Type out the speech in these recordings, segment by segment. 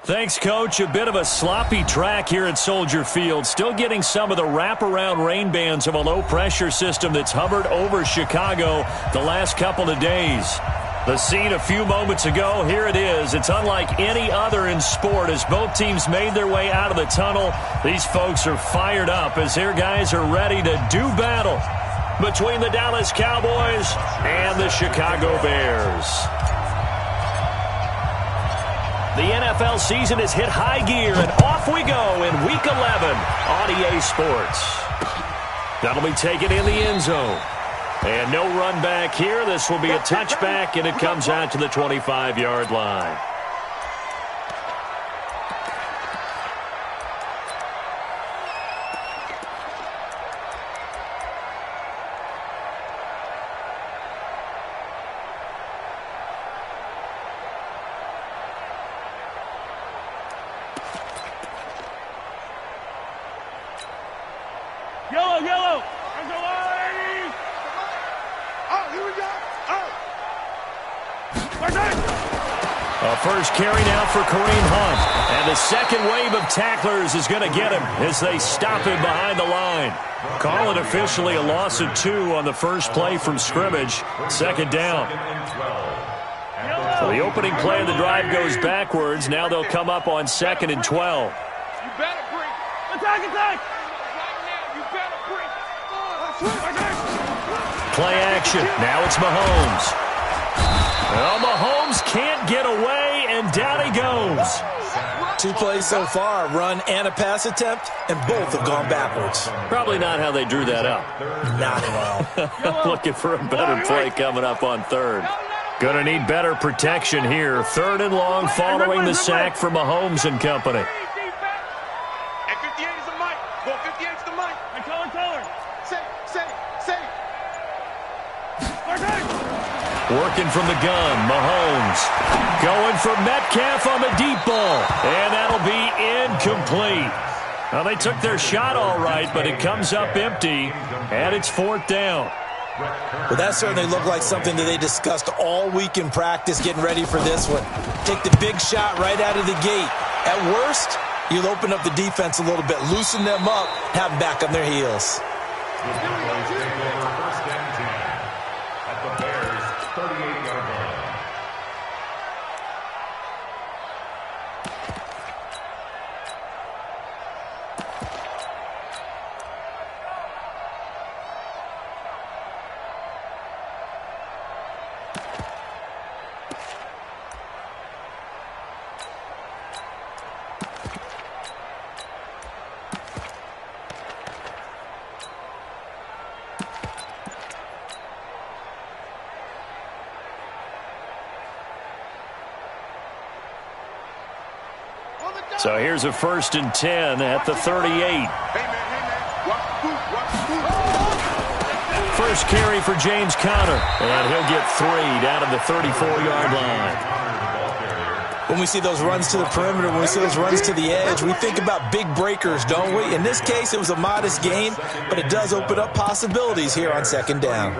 Thanks, Coach. A bit of a sloppy track here at Soldier Field. Still getting some of the wraparound rain bands of a low-pressure system that's hovered over Chicago the last couple of days. The scene a few moments ago, here it is. It's unlike any other in sport as both teams made their way out of the tunnel. These folks are fired up as their guys are ready to do battle between the Dallas Cowboys and the Chicago Bears. The NFL season has hit high gear, and off we go in Week 11 on EA Sports. That'll be taken in the end zone. And no run back here. This will be a touchback, and it comes out to the 25-yard line. Yellow. A first carry now for Kareem Hunt. And the second wave of tacklers is going to get him as they stop him behind the line. Call it officially a loss of 2 on the first play from scrimmage. Second down. So the opening play of the drive goes backwards. Now they'll come up on 2nd and 12. You better bring. Attack. Play action. Now it's Mahomes. Well, Mahomes can't get away, and down he goes. 2 plays so far, a run and a pass attempt, and both have gone backwards. Probably not how they drew that up. Not at all. Looking for a better play coming up on 3rd. Gonna need better protection here. 3rd and long following the sack for Mahomes and company. At 58 is the mic. Go 58 is the mic. And color. Say. Working from the gun, Mahomes. Going for Metcalf on the deep ball. And that'll be incomplete. Now, they took their shot all right, but it comes up empty, and it's 4th down. Well, that certainly looked like something that they discussed all week in practice getting ready for this one. Take the big shot right out of the gate. At worst, you'll open up the defense a little bit, loosen them up, have them back on their heels. So here's a 1st and 10 at the 38. First carry for James Conner, and he'll get 3 down at the 34-yard line. When we see those runs to the perimeter, when we see those runs to the edge, we think about big breakers, don't we? In this case, it was a modest gain, but it does open up possibilities here on 2nd down.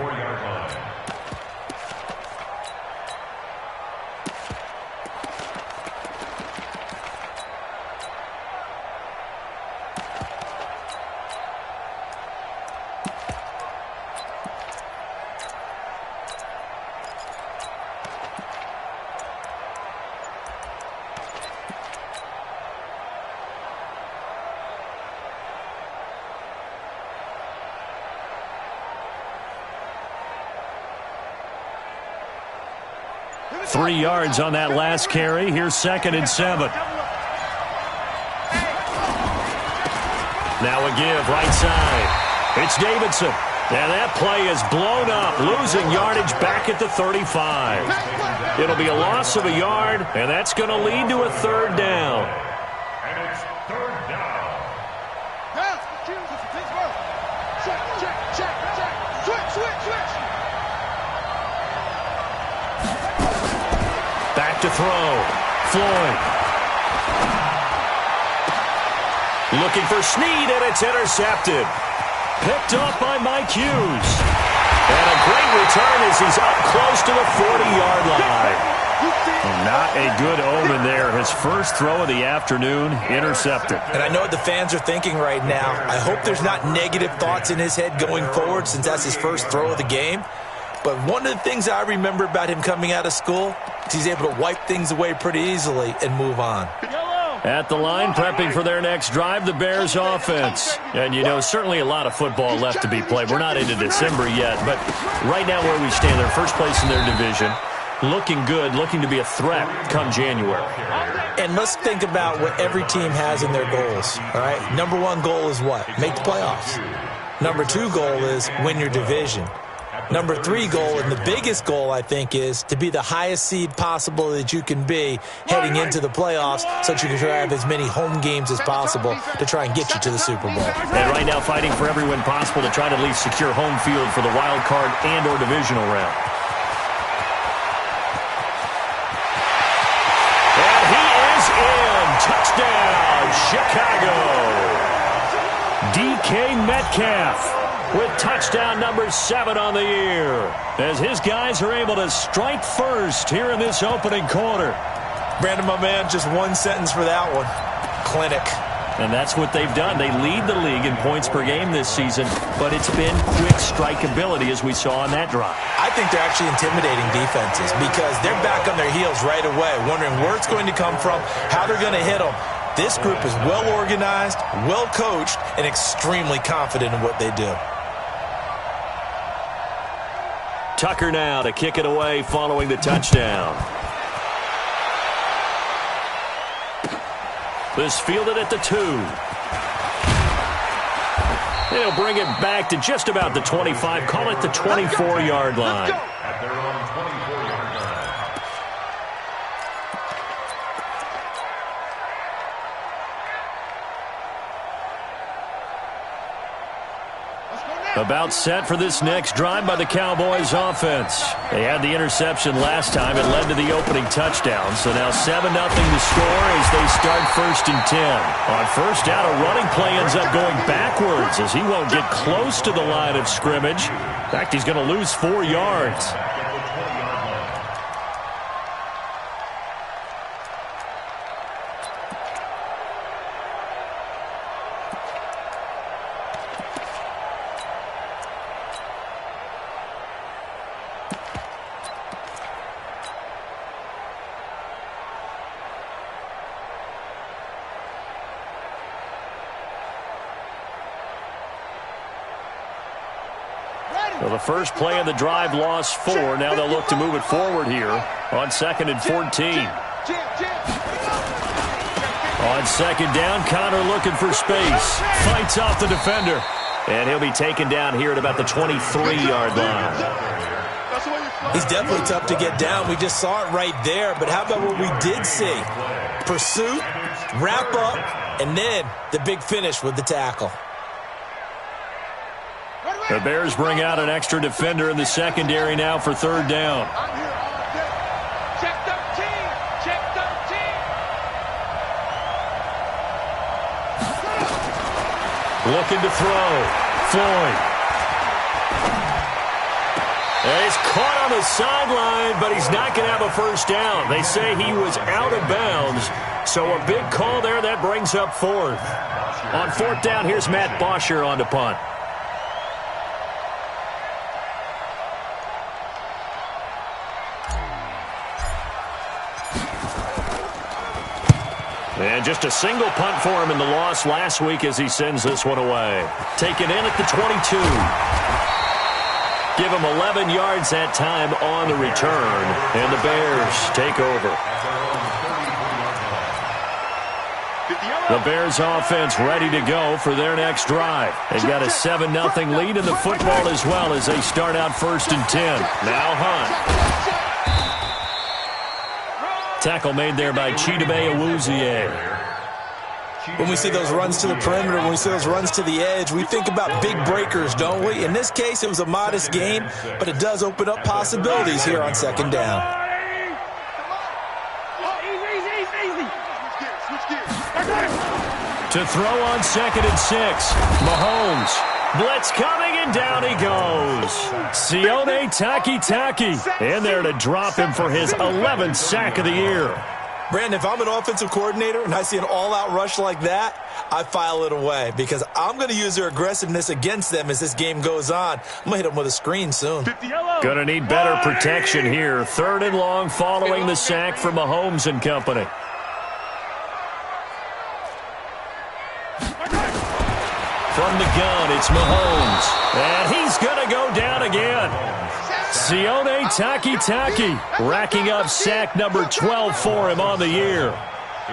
Three yards on that last carry. Here's 2nd and 7. Now a give right side. It's Davidson. And that play is blown up, losing yardage back at the 35. It'll be a loss of a yard, and that's going to lead to a 3rd down. And it's 3rd down. Check. Switch. Back to throw. Floyd. Looking for Snead, and it's intercepted. Picked off by Mike Hughes. And a great return as he's up close to the 40-yard line. Not a good omen there. His first throw of the afternoon, intercepted. And I know what the fans are thinking right now. I hope there's not negative thoughts in his head going forward since that's his first throw of the game. But one of the things I remember about him coming out of school is he's able to wipe things away pretty easily and move on. At the line, prepping for their next drive, the Bears offense. And, you know, certainly a lot of football left to be played. We're not into December yet, but right now where we stand, they're first place in their division. Looking good, looking to be a threat come January. And let's think about what every team has in their goals, all right? Number one goal is what? Make the playoffs. Number two goal is win your division. Number three goal, and the biggest goal, I think, is to be the highest seed possible that you can be heading into the playoffs so that you can try to have as many home games as possible to try and get you to the Super Bowl. And right now fighting for every win possible to try to at least secure home field for the wild card and or divisional round. And he is in. Touchdown, Chicago. DK Metcalf with touchdown number 7 on the year, as his guys are able to strike first here in this opening quarter. Brandon, my man, just one sentence for that one. Clinic. And that's what they've done. They lead the league in points per game this season, but it's been quick strikeability as we saw on that drive. I think they're actually intimidating defenses because they're back on their heels right away, wondering where it's going to come from, how they're going to hit them. This group is well organized, well coached, and extremely confident in what they do. Tucker now to kick it away following the touchdown. This fielded at the 2. He'll bring it back to just about the 25. Call it the 24-yard line. About set for this next drive by the Cowboys offense. They had the interception last time. It led to the opening touchdown. So now 7-0 to score as they start 1st and 10. On first down, a running play ends up going backwards as he won't get close to the line of scrimmage. In fact, he's going to lose 4 yards. Well, the first play of the drive lost 4. Now they'll look to move it forward here on 2nd and 14. On 2nd down, Connor looking for space. Fights off the defender. And he'll be taken down here at about the 23-yard line. He's definitely tough to get down. We just saw it right there. But how about what we did see? Pursuit, wrap up, and then the big finish with the tackle. The Bears bring out an extra defender in the secondary now for 3rd down. Check 13. Check 13. Looking to throw. Floyd. And he's caught on the sideline, but he's not going to have a first down. They say he was out of bounds. So a big call there. That brings up 4th. On 4th down, here's Matt Bosher on the punt. And just a single punt for him in the loss last week as he sends this one away. Taken in at the 22. Give him 11 yards that time on the return. And the Bears take over. The Bears offense ready to go for their next drive. They've got a 7-0 lead in the football as well as they start out 1st and 10. Now Hunt. Tackle made there by Chidobe Awuzie. When we see those runs to the perimeter, when we see those runs to the edge, we think about big breakers, don't we? In this case, it was a modest game, but it does open up possibilities here on 2nd down. To throw on 2nd and 6, Mahomes Blitz coming, and down he goes. Sione Takitaki in there to drop him for his 11th sack of the year. Brandon, if I'm an offensive coordinator and I see an all-out rush like that, I file it away because I'm going to use their aggressiveness against them as this game goes on. I'm going to hit them with a screen soon. Going to need better protection here. 3rd and long following the sack from Mahomes and company. From the gun, it's Mahomes. And he's going to go down again. Sione Takitaki racking up sack number 12 for him on the year.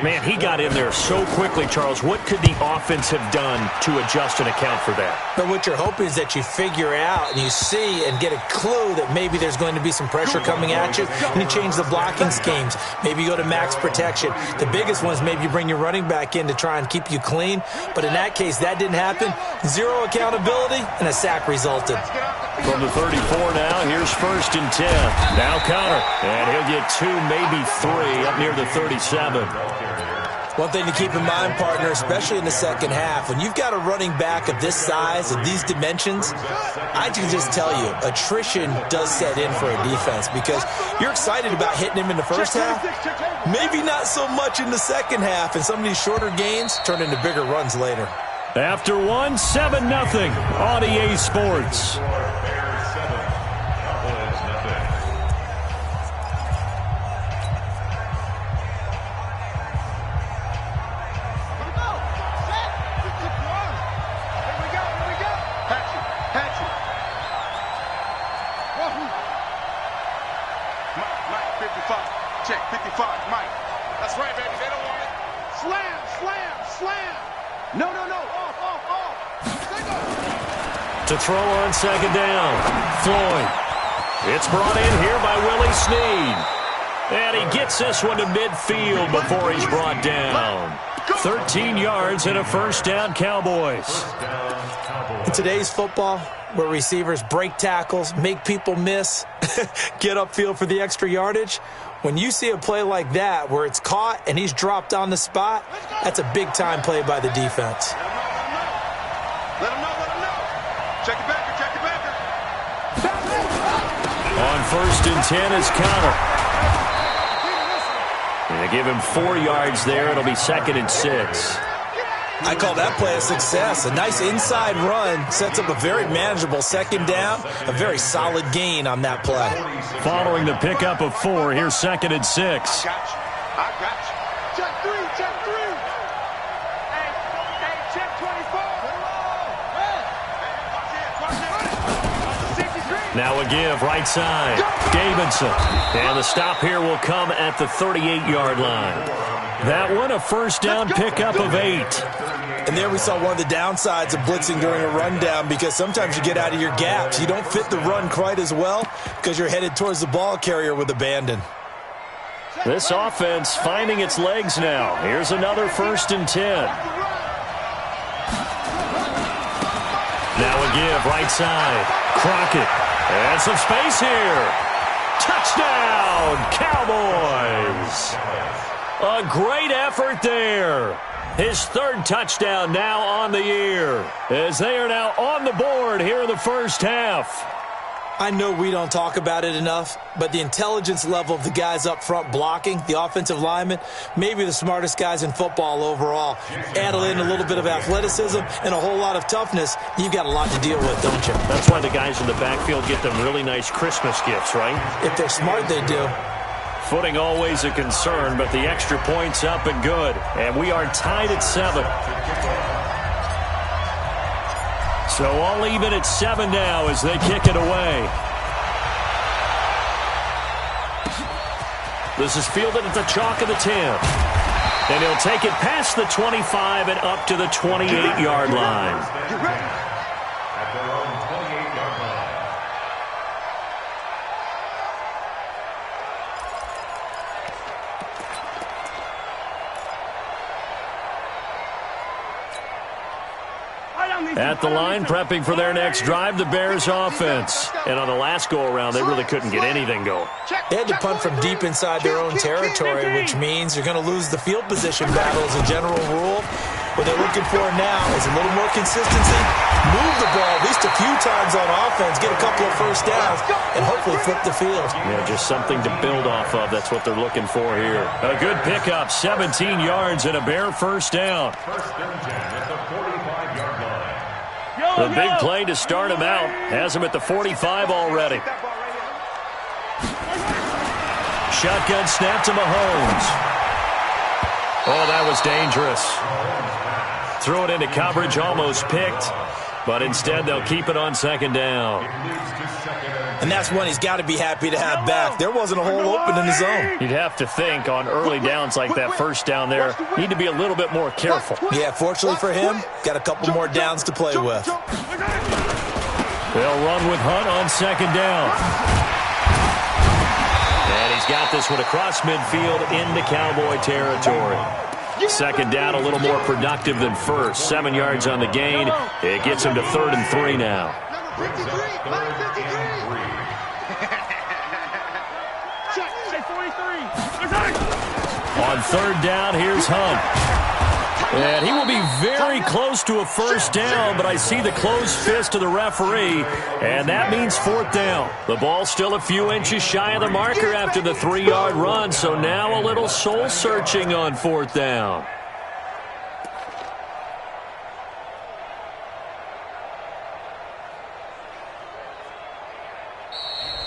Man, he got in there so quickly, Charles. What could the offense have done to adjust and account for that? But what you're hoping is that you figure out and you see and get a clue that maybe there's going to be some pressure coming at you, and you change the blocking schemes. Maybe you go to max protection. The biggest one is maybe you bring your running back in to try and keep you clean. But in that case, that didn't happen. 0 accountability, and a sack resulted. From the 34 now, here's 1st and 10. Now Connor, and he'll get 2, maybe 3 up near the 37. One thing to keep in mind, partner, especially in the second half, when you've got a running back of this size, of these dimensions, I can just tell you, attrition does set in for a defense because you're excited about hitting him in the first half, maybe not so much in the second half, and some of these shorter gains turn into bigger runs later. After 1, 7-0 on EA Sports. Check, 55, Mike. That's right, baby. They don't want it. Slam, slam, slam. No. Off. To throw on 2nd down. Floyd. It's brought in here by Willie Snead. And he gets this one to midfield before he's brought down. 13 yards and a 1st down, Cowboys. In today's football, where receivers break tackles, make people miss, get upfield for the extra yardage, when you see a play like that where it's caught and he's dropped on the spot, that's a big-time play by the defense. Let him know. Check it back. On 1st and 10 is Connor. And they give him 4 yards there. It'll be 2nd and 6. I call that play a success. A nice inside run sets up a very manageable 2nd down, a very solid gain on that play. Following the pickup of 4, here's 2nd and 6. I got you. Check 3. Hey, check 24. Now a give, right side. Davidson. And the stop here will come at the 38-yard line. That one, a 1st down pickup of 8. And there we saw one of the downsides of blitzing during a rundown because sometimes you get out of your gaps. You don't fit the run quite as well because you're headed towards the ball carrier with abandon. This offense finding its legs now. Here's another 1st and 10. Now a give, right side. Crockett. And some space here. Touchdown, Cowboys. A great effort there. His 3rd touchdown now on the year as they are now on the board here in the first half. I know we don't talk about it enough, but the intelligence level of the guys up front blocking, the offensive linemen, maybe the smartest guys in football overall. Add in a little bit of athleticism and a whole lot of toughness, you've got a lot to deal with, don't you? That's why the guys in the backfield get them really nice Christmas gifts, right? If they're smart, they do. Footing always a concern, but the extra point's up and good. And we are tied at 7. So all even at 7 now as they kick it away. This is fielded at the chalk of the 10. And he'll take it past the 25 and up to the 28-yard line. At their own 28-yard line. At the line, prepping for their next drive, the Bears offense. And on the last go-around, they really couldn't get anything going. They had to punt from deep inside their own territory, which means you're going to lose the field position battle as a general rule. What they're looking for now is a little more consistency, move the ball at least a few times on offense, get a couple of first downs, and hopefully flip the field. Yeah, just something to build off of. That's what they're looking for here. A good pickup, 17 yards and a Bear first down. The big play to start him out has him at the 45 already. Shotgun snap to Mahomes. Oh, that was dangerous. Threw it into coverage, almost picked, but instead they'll keep it on second down. And that's one he's got to be happy to have back. There wasn't a hole open in the zone. You'd have to think on early downs like that first down there, need to be a little bit more careful. Yeah, fortunately for him, got a couple more downs to play with. They'll run with Hunt on second down. And he's got this one across midfield into Cowboy territory. Second down, a little more productive than first. 7 yards on the gain. It gets him to 3rd and 3 now. On third down, here's Hunt. And he will be very close to a first down, but I see the closed fist of the referee, and that means 4th down. The ball's still a few inches shy of the marker after the 3-yard run, so now a little soul-searching on 4th down.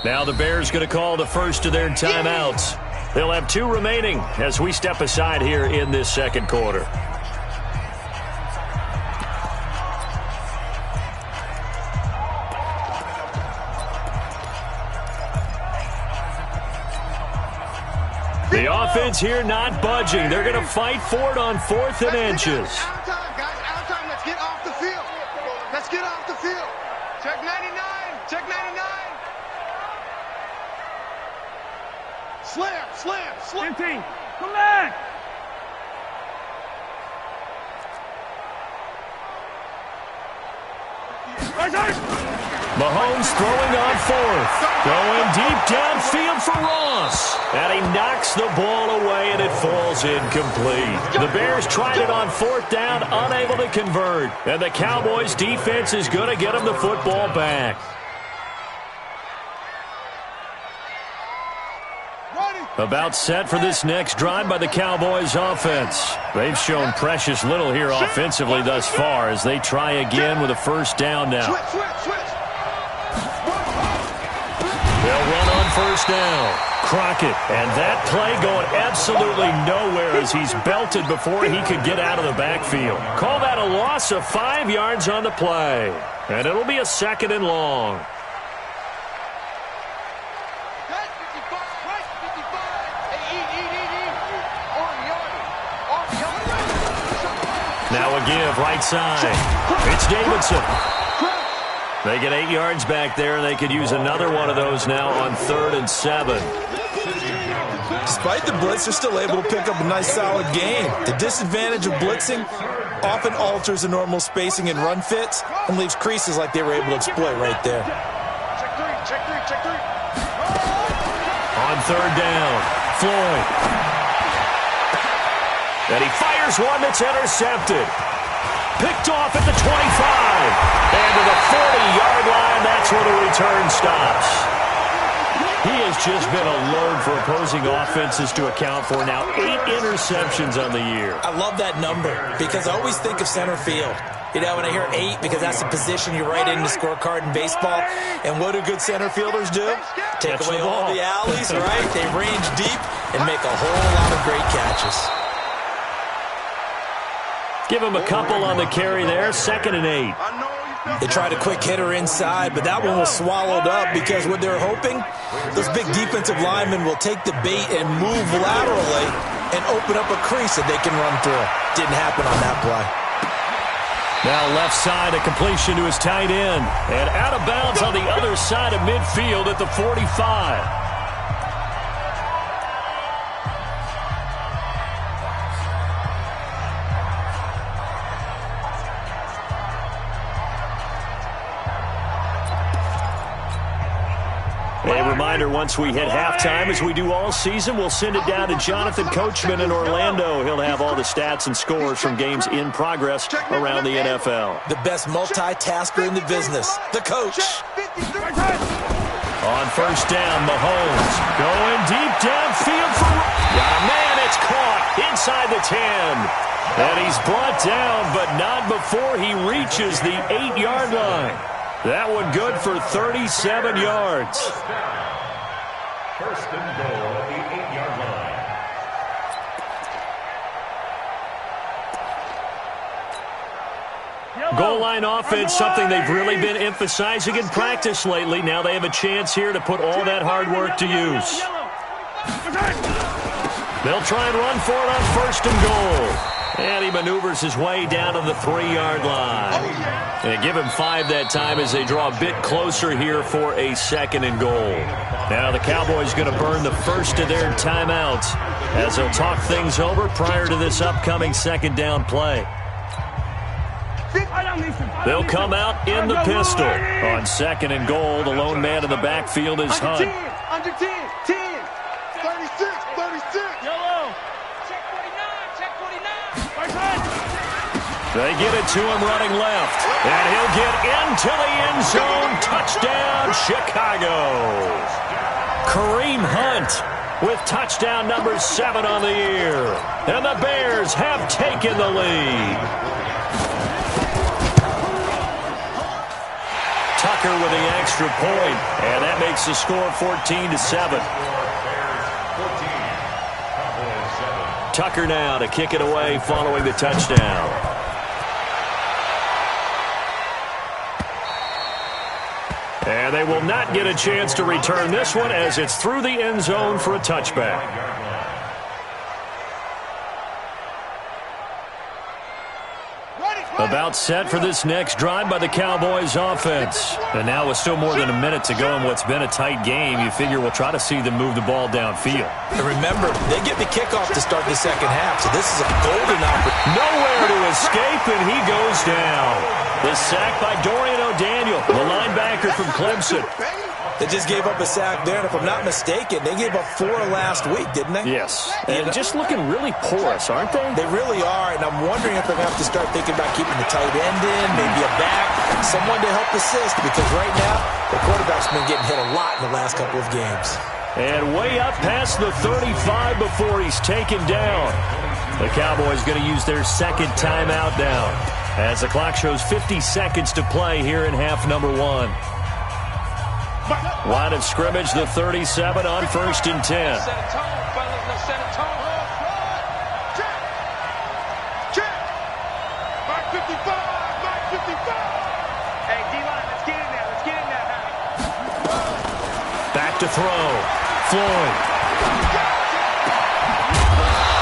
Now the Bears going to call the first of their timeouts. They'll have 2 remaining as we step aside here in this second quarter. The offense here not budging. They're going to fight for it on 4th and inches. Out of time, guys. Out of time. Let's get off the field. Let's get off the field. Check 99. Check 99. Slam, slam, slam. 15. Come back. Mahomes throwing on 4th. Going deep downfield for Ross. And he knocks the ball away, and it falls incomplete. The Bears tried it on 4th down, unable to convert. And the Cowboys' defense is going to get them the football back. About set for this next drive by the Cowboys offense. They've shown precious little here offensively thus far as they try again with a first down now. They'll run on first down. Crockett, and that play going absolutely nowhere as he's belted before he could get out of the backfield. Call that a loss of 5 yards on the play. And it'll be a 2nd and long. Now a give, right side. It's Davidson. They get 8 yards back there, and they could use another one of those now on 3rd and 7. Despite the blitz, they're still able to pick up a nice, solid gain. The disadvantage of blitzing often alters the normal spacing and run fits and leaves creases like they were able to exploit right there. Check 3, check 3, check 3. On 3rd down, Floyd. And he fires one that's intercepted. Picked off at the 25. And to the 40-yard line, that's where the return stops. He has just been a load for opposing offenses to account for now. 8 interceptions on the year. I love that number because I always think of center field. You know, when I hear 8, because that's the position you write in the scorecard in baseball. And what do good center fielders do? Take Catch away the ball. all the alleys, right? They range deep and make a whole lot of great catches. Give him a couple on the carry there. 2nd and 8. They tried a quick hitter inside, but that one was swallowed up because what they're hoping, those big defensive linemen will take the bait and move laterally and open up a crease that they can run through. Didn't happen on that play. Now left side, a completion to his tight end. And out of bounds on the other side of midfield at the 45. A reminder, once we hit halftime, as we do all season, we'll send it down to Jonathan Coachman in Orlando. He'll have all the stats and scores from games in progress around the NFL. The best multitasker in the business, the coach. On first down, Mahomes going deep downfield for... Got a man, it's caught inside the 10. And he's brought down, but not before he reaches the 8-yard line. That one good for 37 yards. First and goal at the 8-yard line. Goal line offense, something they've really been emphasizing in practice lately. Now they have a chance here to put all that hard work to use. They'll try and run for it on first and goal. And he maneuvers his way down to the 3-yard line. And give him 5 that time as they draw a bit closer here for a second and goal. Now the Cowboys going to burn the first of their timeouts as they'll talk things over prior to this upcoming second down play. They'll come out in the pistol. On second and goal, the lone man in the backfield is Hunt. Under 10, 10, 36, 36. Yellow. Check 49, check 49. They get it to him running left. And he'll get into the end zone. Touchdown, Chicago. Kareem Hunt with touchdown number 7 on the year. And the Bears have taken the lead. Tucker with the extra point, and that makes the score 14-7. Tucker now to kick it away following the touchdown. And they will not get a chance to return this one as it's through the end zone for a touchback. About set for this next drive by the Cowboys offense. And now with still more than a minute to go in what's been a tight game, you figure we'll try to see them move the ball downfield. And remember, they get the kickoff to start the second half, so this is a golden opportunity. Nowhere to escape, and he goes down. The sack by Dorian O'Daniel, the linebacker from Clemson. They just gave up a sack there, and if I'm not mistaken, they gave up 4 last week, didn't they? Yes, and just looking really porous, aren't they? They really are, and I'm wondering if they're going to have to start thinking about keeping the tight end in, maybe a back, someone to help assist, because right now, the quarterback's been getting hit a lot in the last couple of games. And way up past the 35 before he's taken down. The Cowboys going to use their second timeout now, as the clock shows 50 seconds to play here in half number 1. Line of scrimmage, the 37 on first and 10. Set a tone, fellas. Let's set a tone. Check. Check. Mark 55. Mark 55. Hey, D-line, let's get in there. Let's get in there. Back to throw. Floyd.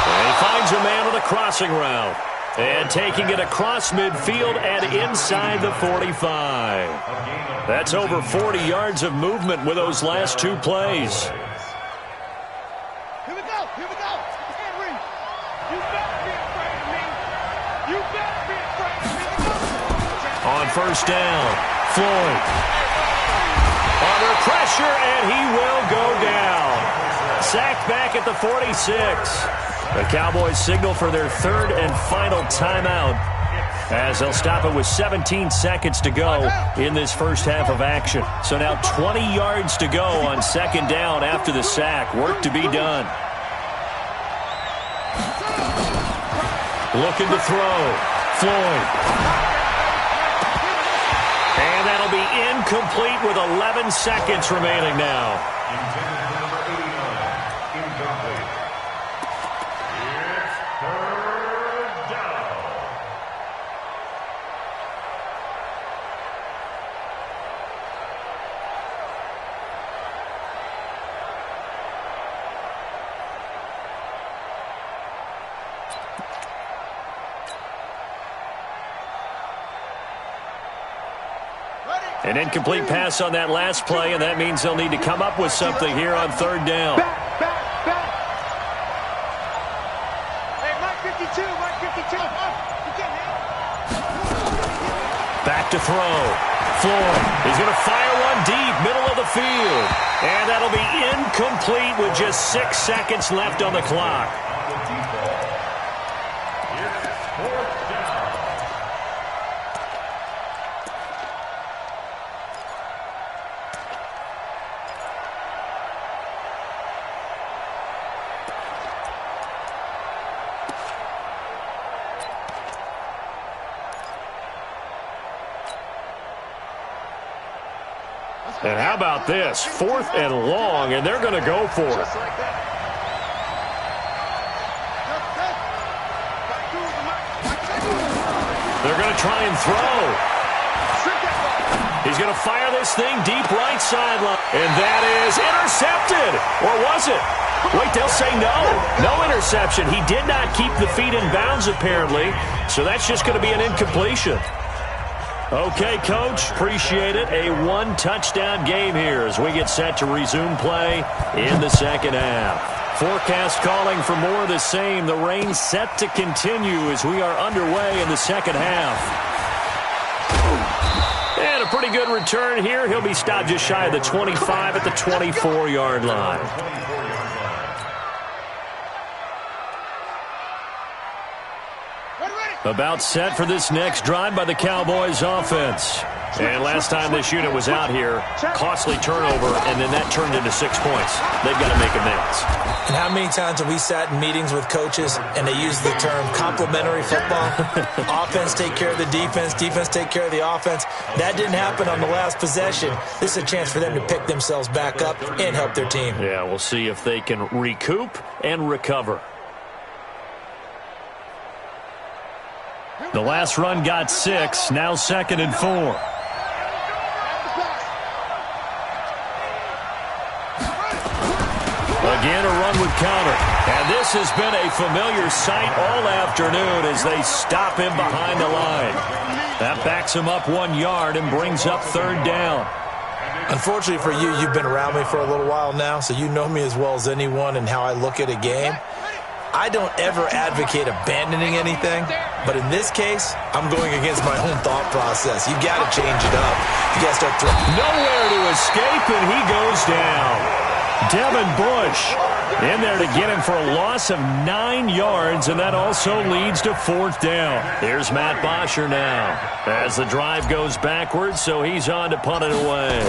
And he finds a man on a crossing route. And taking it across midfield and inside the 45. That's over 40 yards of movement with those last 2 plays. Here we go. Here we go. Henry, you better be afraid of me. You better be afraid of me. On first down, Floyd. Under pressure, and he will go down. Sacked back at the 46. The Cowboys signal for their third and final timeout as they'll stop it with 17 seconds to go in this first half of action. So now 20 yards to go on second down after the sack. Work to be done. Looking to throw. Floyd. And that'll be incomplete with 11 seconds remaining now. An incomplete pass on that last play, and that means they'll need to come up with something here on third down. Back. Hey, Mike 52, Mike 52. Back to throw. Floyd is going to fire one deep, middle of the field. And that'll be incomplete with just 6 seconds left on the clock. And how about this? 4th and long, and they're going to go for it. They're going to try and throw. He's going to fire this thing deep right sideline. And that is intercepted. Or was it? Wait, they'll say no. No interception. He did not keep the feet in bounds, apparently. So that's just going to be an incompletion. Okay, Coach, appreciate it. A one-touchdown game here as we get set to resume play in the second half. Forecast calling for more of the same. The rain set to continue as we are underway in the second half. And a pretty good return here. He'll be stopped just shy of the 25 at the 24-yard line. About set for this next drive by the Cowboys offense. And last time this unit was out here, costly turnover, and then that turned into 6 points. They've got to make amends. And how many times have we sat in meetings with coaches and they use the term complementary football? Offense take care of the defense, defense take care of the offense. That didn't happen on the last possession. This is a chance for them to pick themselves back up and help their team. Yeah, we'll see if they can recoup and recover. The last run got 6, now 2nd and 4. Again, a run with counter. And this has been a familiar sight all afternoon as they stop him behind the line. That backs him up 1 yard and brings up 3rd down. Unfortunately for you, you've been around me for a little while now, so you know me as well as anyone and how I look at a game. I don't ever advocate abandoning anything, but in this case, I'm going against my own thought process. You got to change it up. You got to start throwing. Nowhere to escape, and he goes down. Devin Bush in there to get him for a loss of 9 yards, and that also leads to 4th down. Here's Matt Bosher now as the drive goes backwards, so he's on to punt it away.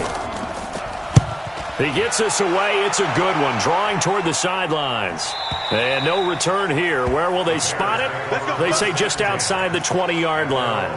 He gets us away. It's a good one, drawing toward the sidelines. And no return here. Where will they spot it? They say just outside the 20-yard line.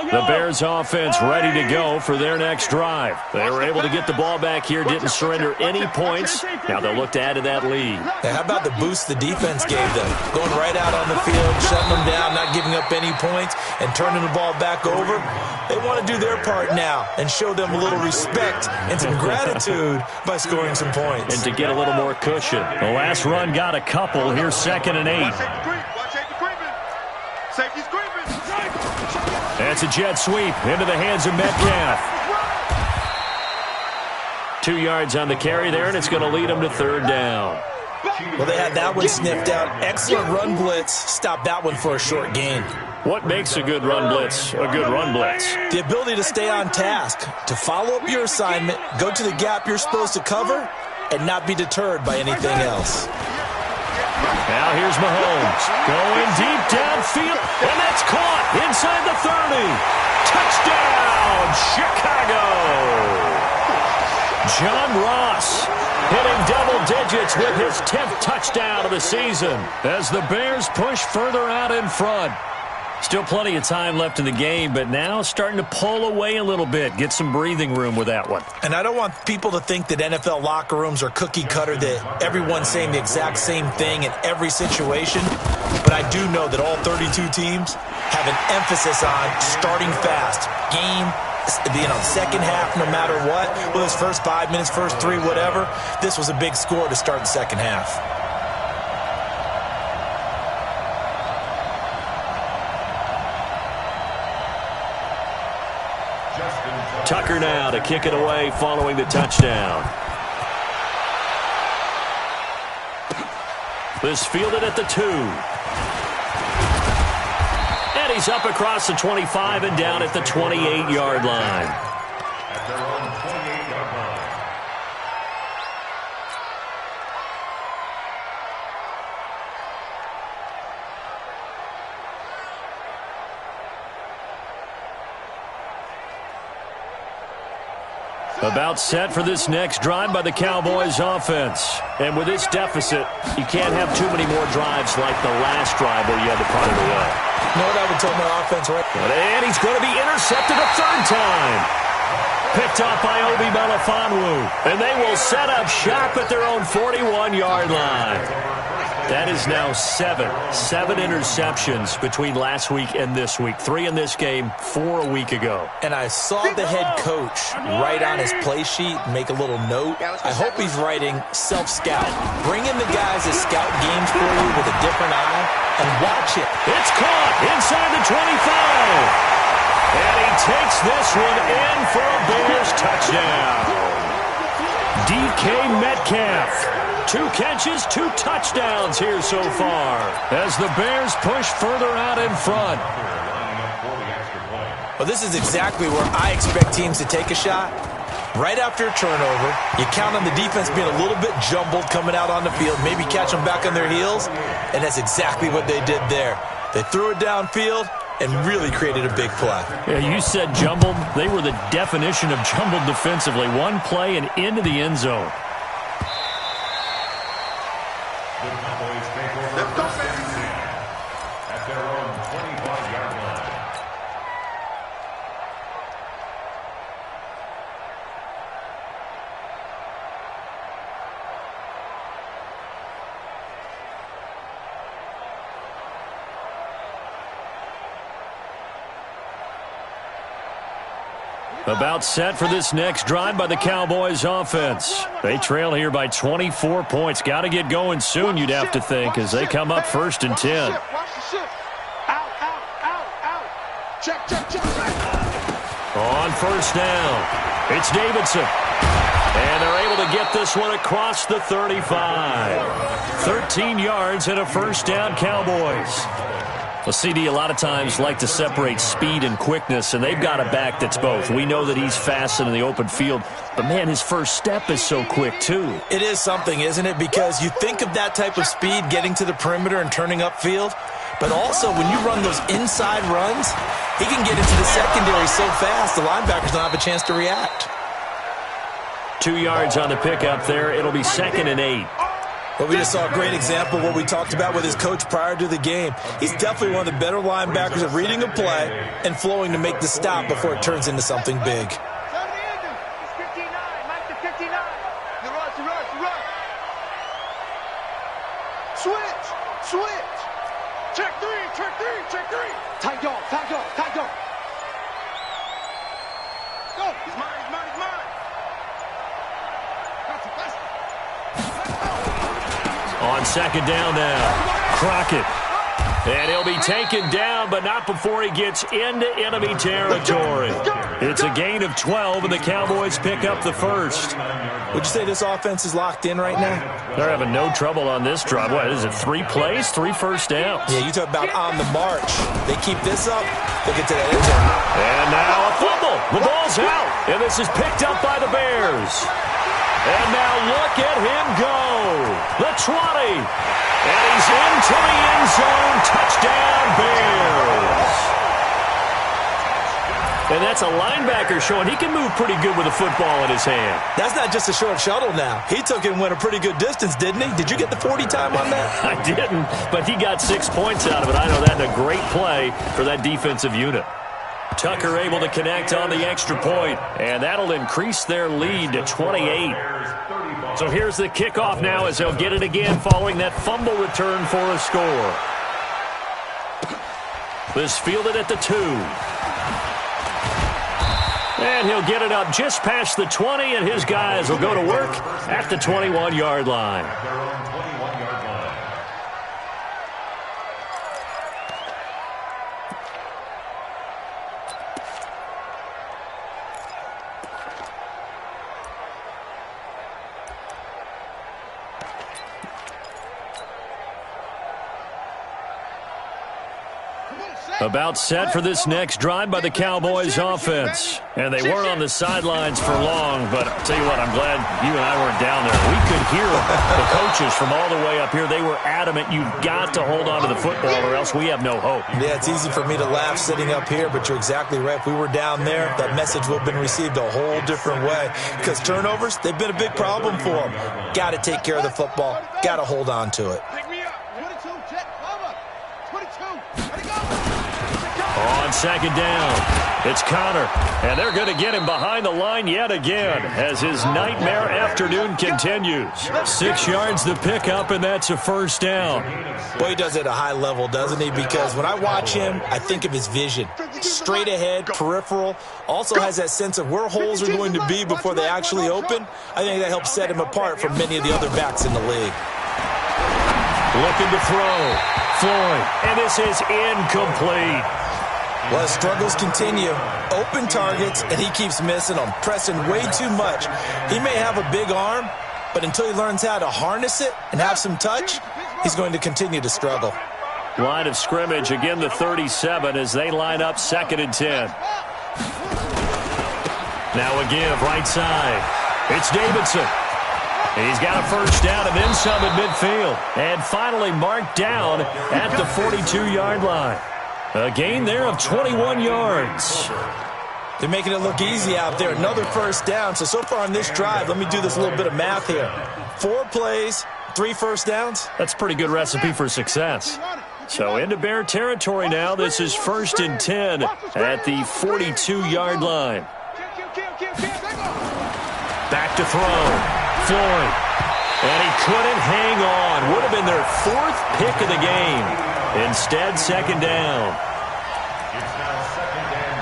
The Bears offense ready to go for their next drive. They were able to get the ball back here, didn't surrender any points. Now they'll look to add to that lead. Now, how about the boost the defense gave them? Going right out on the field, shutting them down, not giving up any points, and turning the ball back over. They want to do their part now and show them a little respect and some gratitude by scoring some points. And to get a little more cushion. The last run got a couple. Here's 2nd and 8. Safety's creeping. That's a jet sweep into the hands of Metcalf. 2 yards on the carry there, and it's going to lead them to 3rd down. Well, they had that one sniffed out. Excellent run blitz. Stop that one for a short gain. What makes a good run blitz a good run blitz? The ability to stay on task, to follow up your assignment, go to the gap you're supposed to cover, and not be deterred by anything else. Now here's Mahomes going deep downfield, and that's caught inside the 30. Touchdown, Chicago! John Ross hitting double digits with his 10th touchdown of the season as the Bears push further out in front. Still plenty of time left in the game, but now starting to pull away a little bit, get some breathing room with that one. And I don't want people to think that NFL locker rooms are cookie cutter, that everyone's saying the exact same thing in every situation. But I do know that all 32 teams have an emphasis on starting fast. Game being on second half no matter what. Well, it's first 5 minutes, first 3, whatever. This was a big score to start the second half. Tucker now to kick it away following the touchdown. This fielded at the 2. And he's up across the 25 and down at the 28-yard line. At their own 28-yard line. About set for this next drive by the Cowboys offense. And with this deficit, you can't have too many more drives like the last drive where you had to punt it away. You know what I would tell my offense right now? And he's going to be intercepted a third time. Picked up by Obi Melifonwu. And they will set up shop at their own 41-yard line. That is now 7 interceptions between last week and this week. 3 in this game, 4 a week ago. And I saw the head coach write on his play sheet, make a little note. I hope he's writing self-scout. Bring in the guys that scout games for you with a different eye and watch it. It's caught inside the 25. And he takes this one in for a Bears touchdown. DK Metcalf. 2 catches, 2 touchdowns here so far as the Bears push further out in front. Well, this is exactly where I expect teams to take a shot. Right after a turnover, you count on the defense being a little bit jumbled coming out on the field, maybe catch them back on their heels, and that's exactly what they did there. They threw it downfield and really created a big play. Yeah, you said jumbled. They were the definition of jumbled defensively. One play and into the end zone. The Cowboys take over first and 10 at their own 25-yard line. About set for this next drive by the Cowboys offense. They trail here by 24 points. Got to get going soon, you'd have to think, as they come up first and 10. Watch the shift. Out, out, out, out. Check, check, check. On first down, it's Davidson. And they're able to get this one across the 35. 13 yards and a first down, Cowboys. Well, CD, a lot of times like to separate speed and quickness, and they've got a back that's both. We know that he's fast in the open field, but, man, his first step is so quick, too. It is something, isn't it? Because you think of that type of speed getting to the perimeter and turning upfield, but also when you run those inside runs, he can get into the secondary so fast the linebackers don't have a chance to react. 2 yards on the pickup there. It'll be 2nd and 8. Well, we just saw a great example of what we talked about with his coach prior to the game. He's definitely one of the better linebackers of reading a play and flowing to make the stop before it turns into something big. It's 59. Mike to 59. The rush. Switch. Check three. Tight dog. Go. He's mine. On second down now, Crockett. And he'll be taken down, but not before he gets into enemy territory. It's a gain of 12, and the Cowboys pick up the first. Would you say this offense is locked in right now? They're having no trouble on this drive. What is it, 3 plays, 3 first downs? Yeah, you talk about on the march. They keep this up, they'll get to that end zone. And now a fumble. The ball's out, and this is picked up by the Bears. And now look at him go. The 20. And he's into the end zone. Touchdown, Bears. And that's a linebacker showing he can move pretty good with a football in his hand. That's not just a short shuttle now. He took it and went a pretty good distance, didn't he? Did you get the 40 time on that? I didn't, but he got 6 points out of it. I know that's a great play for that defensive unit. Tucker able to connect on the extra point, and that'll increase their lead to 28. So here's the kickoff now as they'll get it again following that fumble return for a score. This fielded at the 2. And he'll get it up just past the 20, and his guys will go to work at the 21-yard line. About set for this next drive by the Cowboys offense. And they weren't on the sidelines for long, but I'll tell you what, I'm glad you and I weren't down there. We could hear the coaches from all the way up here. They were adamant, you've got to hold on to the football or else we have no hope. Yeah, it's easy for me to laugh sitting up here, but you're exactly right. If we were down there, that message would have been received a whole different way. Because turnovers, they've been a big problem for them. Got to take care of the football. Got to hold on to it. On second down, it's Connor, and they're going to get him behind the line yet again as his nightmare afternoon continues. 6 yards the pickup, and that's a first down. Boy, he does it at a high level, doesn't he? Because when I watch him, I think of his vision. Straight ahead, peripheral, also has that sense of where holes are going to be before they actually open. I think that helps set him apart from many of the other backs in the league. Looking to throw. Floyd, and this is incomplete. Well, his struggles continue. Open targets, and he keeps missing them, pressing way too much. He may have a big arm, but until he learns how to harness it and have some touch, he's going to continue to struggle. Line of scrimmage, again the 37 as they line up 2nd and 10. Now a give, right side. It's Davidson. He's got a first down and then some at midfield. And finally marked down at the 42-yard line. A gain there of 21 yards. They're making it look easy out there. Another first down. So far on this drive, let me do this little bit of math here. 4 plays, 3 first downs. That's a pretty good recipe for success. So into Bear territory now. This is 1st and 10 at the 42-yard line. Back to throw. Floyd. And he couldn't hang on. Would have been their 4th pick of the game. Instead, 2nd down. It's now 2nd and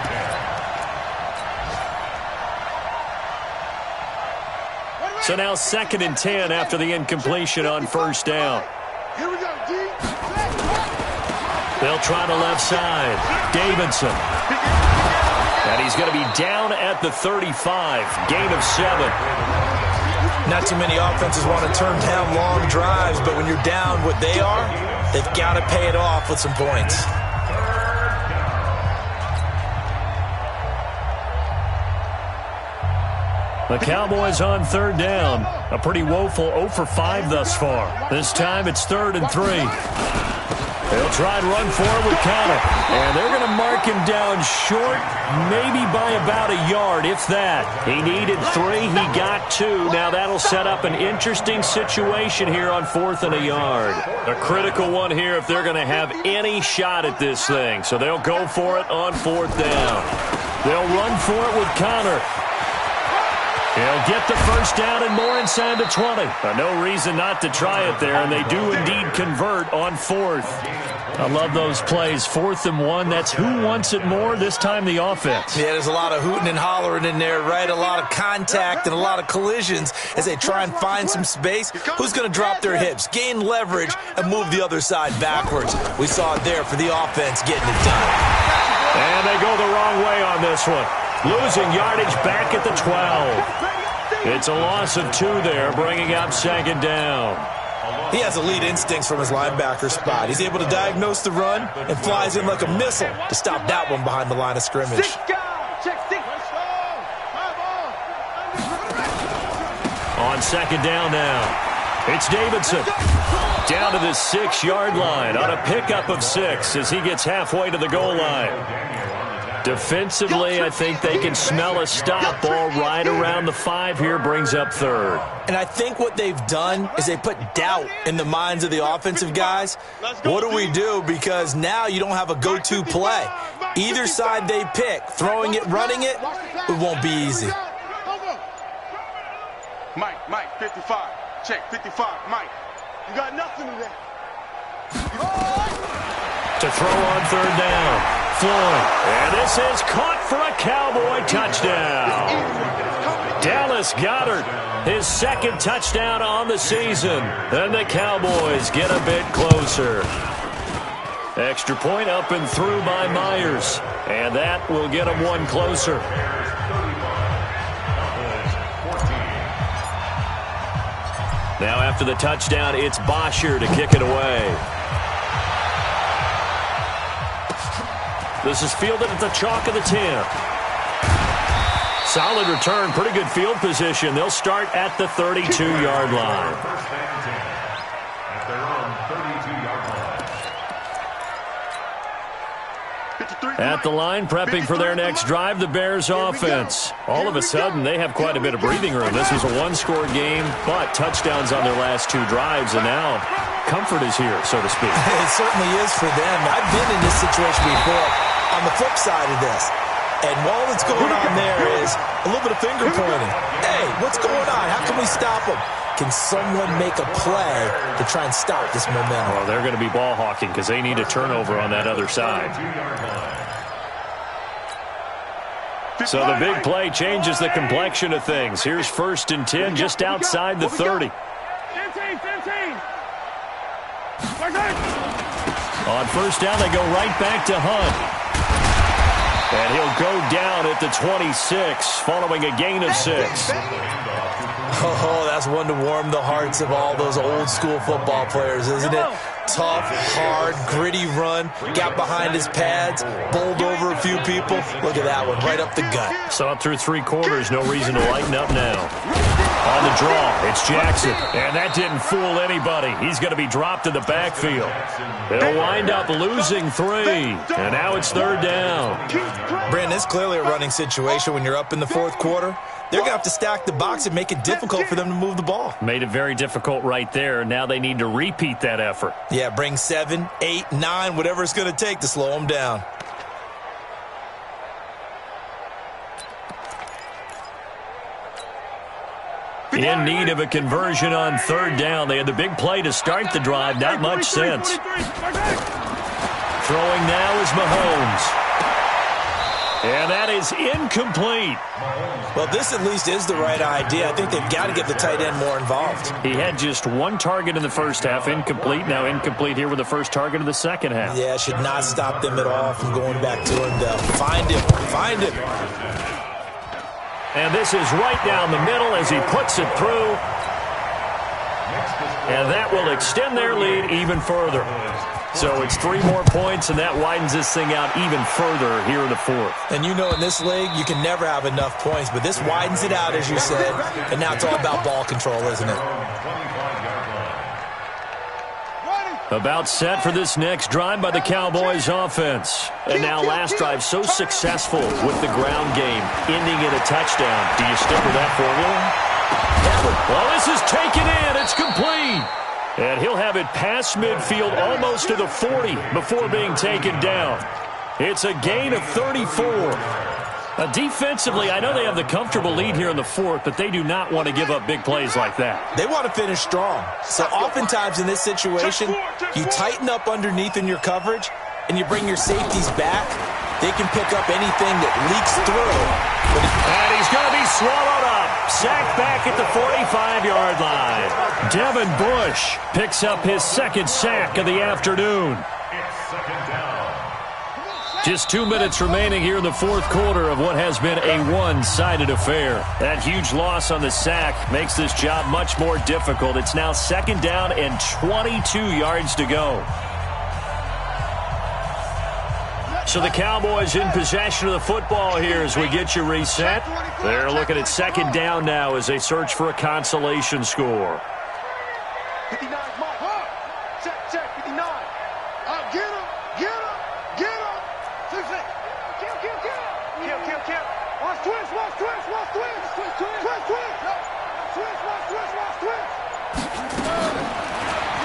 10. So now 2nd and 10 after the incompletion on first down. Here we go, D. They'll try the left side. Davidson. And he's going to be down at the 35. Gain of 7. Not too many offenses want to turn down long drives, but when you're down what they are, they've got to pay it off with some points. The Cowboys on 3rd down. A pretty woeful 0 for 5 thus far. This time it's 3rd and 3. They'll try and run forward with Connor. And they're going to mark him down short, maybe by about a yard, if that. He needed 3. He got 2. Now that'll set up an interesting situation here on 4th and a yard. A critical one here if they're going to have any shot at this thing. So they'll go for it on 4th down. They'll run for it with Connor. He'll get the first down and more inside the 20. No reason not to try it there, and they do indeed convert on 4th. I love those plays. 4th and 1, that's who wants it more, this time the offense. Yeah, there's a lot of hooting and hollering in there, right? A lot of contact and a lot of collisions as they try and find some space. Who's going to drop their hips, gain leverage, and move the other side backwards? We saw it there for the offense getting it done. And they go the wrong way on this one. Losing yardage back at the 12. It's a loss of 2 there, bringing up 2nd down. He has elite instincts from his linebacker spot. He's able to diagnose the run and flies in like a missile to stop that one behind the line of scrimmage. On 2nd down now, it's Davidson. Down to the 6-yard line on a pickup of 6 as he gets halfway to the goal line. Defensively, I think they can smell a stop ball right around the 5 here, brings up 3rd. And I think what they've done is they put doubt in the minds of the offensive guys. What do we do? Because now you don't have a go-to play. Either side they pick, throwing it, running it, it won't be easy. Mike, 55. Check, 55. Mike, you got nothing in there. To throw on 3rd down. Floyd, and this is caught for a Cowboy touchdown. Dallas Goedert, his 2nd touchdown on the season. And the Cowboys get a bit closer. Extra point up and through by Myers. And that will get them 1 closer. Now after the touchdown, it's Bosher to kick it away. This is fielded at the chalk of the 10. Solid return, pretty good field position. They'll start at the 32-yard line. First and 10 at their own 32-yard line. At the line, prepping for their next drive, the Bears offense. All of a sudden, they have quite a bit of breathing room. This was a one-score game, but touchdowns on their last 2 drives, and now comfort is here, so to speak. It certainly is for them. I've been in this situation before on the flip side of this. And all that's going on there is a little bit of finger pointing. Hey, what's going on? How can we stop them? Can someone make a play to try and stop this momentum? Well, they're going to be ball hawking because they need a turnover on that other side. So the big play changes the complexion of things. Here's 1st and 10 just outside the 30. 15. On 1st down, they go right back to Hunt. And he'll go down at the 26, following a gain of 6. Oh, that's one to warm the hearts of all those old-school football players, isn't it? Tough, hard, gritty run, got behind his pads, bowled over a few people. Look at that one, right up the gut. So up through 3 quarters, no reason to lighten up now. On the draw, it's Jackson. And that didn't fool anybody. He's going to be dropped in the backfield. They'll wind up losing 3. And now it's 3rd down. Brandon, it's clearly a running situation when you're up in the 4th quarter. They're going to have to stack the box and make it difficult for them to move the ball. Made it very difficult right there. Now they need to repeat that effort. Yeah, bring 7, 8, 9, whatever it's going to take to slow them down. In need of a conversion on 3rd down. They had the big play to start the drive. Not much sense. Throwing now is Mahomes. And that is incomplete. Well, this at least is the right idea. I think they've got to get the tight end more involved. He had just 1 target in the first half. Incomplete. Now incomplete here with the first target of the second half. Yeah, should not stop them at all from going back to him, though. Find him. Find him. And this is right down the middle as he puts it through. And that will extend their lead even further. So it's 3 more points, and that widens this thing out even further here in the 4th. And you know, in this league, you can never have enough points, but this widens it out, as you said, and now it's all about ball control, isn't it? About set for this next drive by the Cowboys offense. And now last drive so successful with the ground game, ending in a touchdown. Do you stick with that formula? Well, this is taken in. It's complete. And he'll have it past midfield almost to the 40 before being taken down. It's a gain of 34. Defensively, I know they have the comfortable lead here in the 4th, but they do not want to give up big plays like that. They want to finish strong. So oftentimes in this situation, you tighten up underneath in your coverage, and you bring your safeties back. They can pick up anything that leaks through. And he's going to be swallowed up. Sacked back at the 45-yard line. Devin Bush picks up his 2nd sack of the afternoon. Just 2 minutes remaining here in the 4th quarter of what has been a one-sided affair. That huge loss on the sack makes this job much more difficult. It's now 2nd down and 22 yards to go. So the Cowboys in possession of the football here as we get you reset. They're looking at 2nd down now as they search for a consolation score. 59, Mike. Check, 59. Get him. Kill. Watch twist.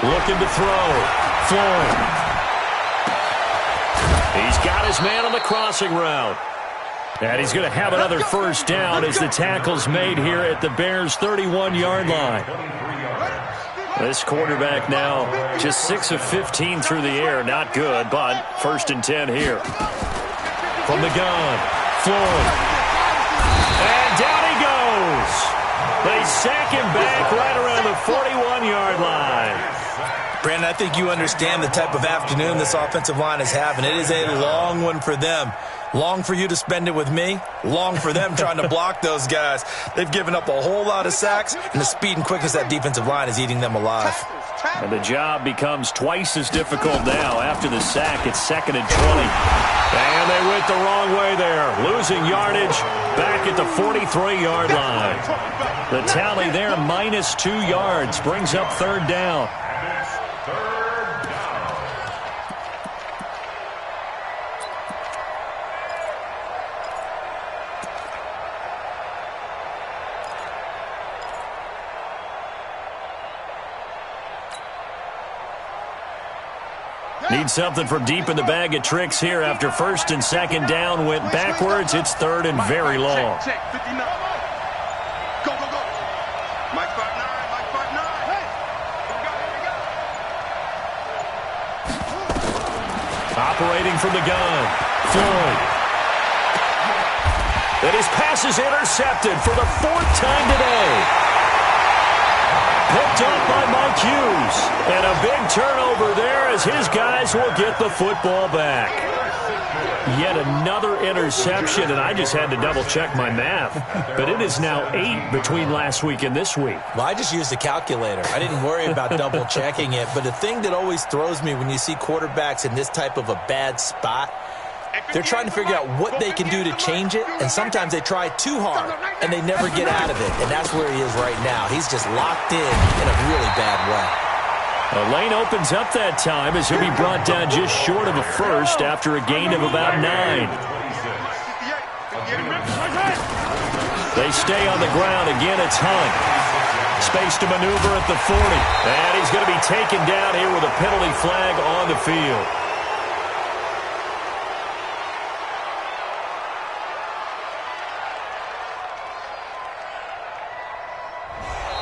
Looking to throw. Floyd. He's got his man on the crossing route. And he's going to have another 1st down as the tackle's made here at the Bears' 31-yard line. This quarterback now just 6 of 15 through the air. Not good, but 1st and 10 here. From the gun, Floyd. And down he goes. They sack him back right around the 41-yard line. Brandon, I think you understand the type of afternoon this offensive line is having. It is a long one for them. Long for you to spend it with me. Long for them trying to block those guys. They've given up a whole lot of sacks, and the speed and quickness of that defensive line is eating them alive. And the job becomes twice as difficult now. After the sack, it's 2nd and 20. And they went the wrong way there. Losing yardage back at the 43-yard line. The tally there, -2 yards, brings up 3rd down. Need something from deep in the bag of tricks here after 1st and 2nd down went backwards. It's 3rd and very long. Check, 59. Go, go, go. Mike 5-9, Mike 5-9. Hey. Here we go. Operating from the gun, Floyd. And his pass is intercepted for the 4th time today. Picked up by Mike Hughes. And a big turnover there as his guys will get the football back. Yet another interception, and I just had to double-check my math. But it is now 8 between last week and this week. Well, I just used a calculator. I didn't worry about double-checking it. But the thing that always throws me when you see quarterbacks in this type of a bad spot, they're trying to figure out what they can do to change it, and sometimes they try too hard, and they never get out of it. And that's where he is right now. He's just locked in a really bad way. A lane opens up that time as he'll be brought down just short of a first after a gain of about 9. They stay on the ground. Again, it's Hunt. Space to maneuver at the 40. And he's going to be taken down here with a penalty flag on the field.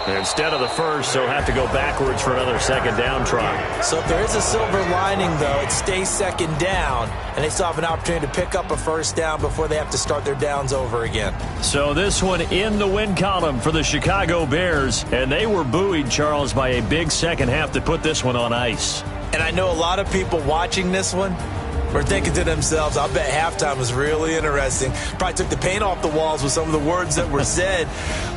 Instead of the first, they'll have to go backwards for another 2nd down try. So if there is a silver lining, though, it stays 2nd down, and they still have an opportunity to pick up a 1st down before they have to start their downs over again. So this one in the win column for the Chicago Bears, and they were buoyed, Charles, by a big second half to put this one on ice. And I know a lot of people watching this one were thinking to themselves, I'll bet halftime was really interesting. Probably took the paint off the walls with some of the words that were said.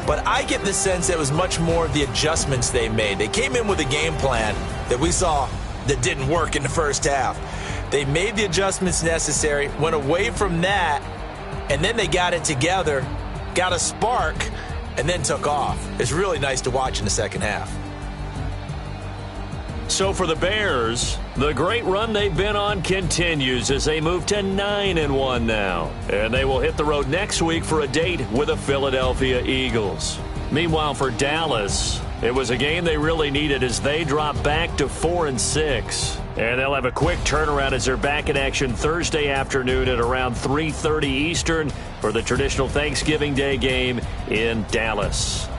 But I get the sense that it was much more of the adjustments they made. They came in with a game plan that we saw that didn't work in the first half. They made the adjustments necessary, went away from that, and then they got it together, got a spark, and then took off. It's really nice to watch in the second half. So for the Bears, the great run they've been on continues as they move to 9-1 now. And they will hit the road next week for a date with the Philadelphia Eagles. Meanwhile, for Dallas, it was a game they really needed as they drop back to 4-6. And they'll have a quick turnaround as they're back in action Thursday afternoon at around 3:30 Eastern for the traditional Thanksgiving Day game in Dallas.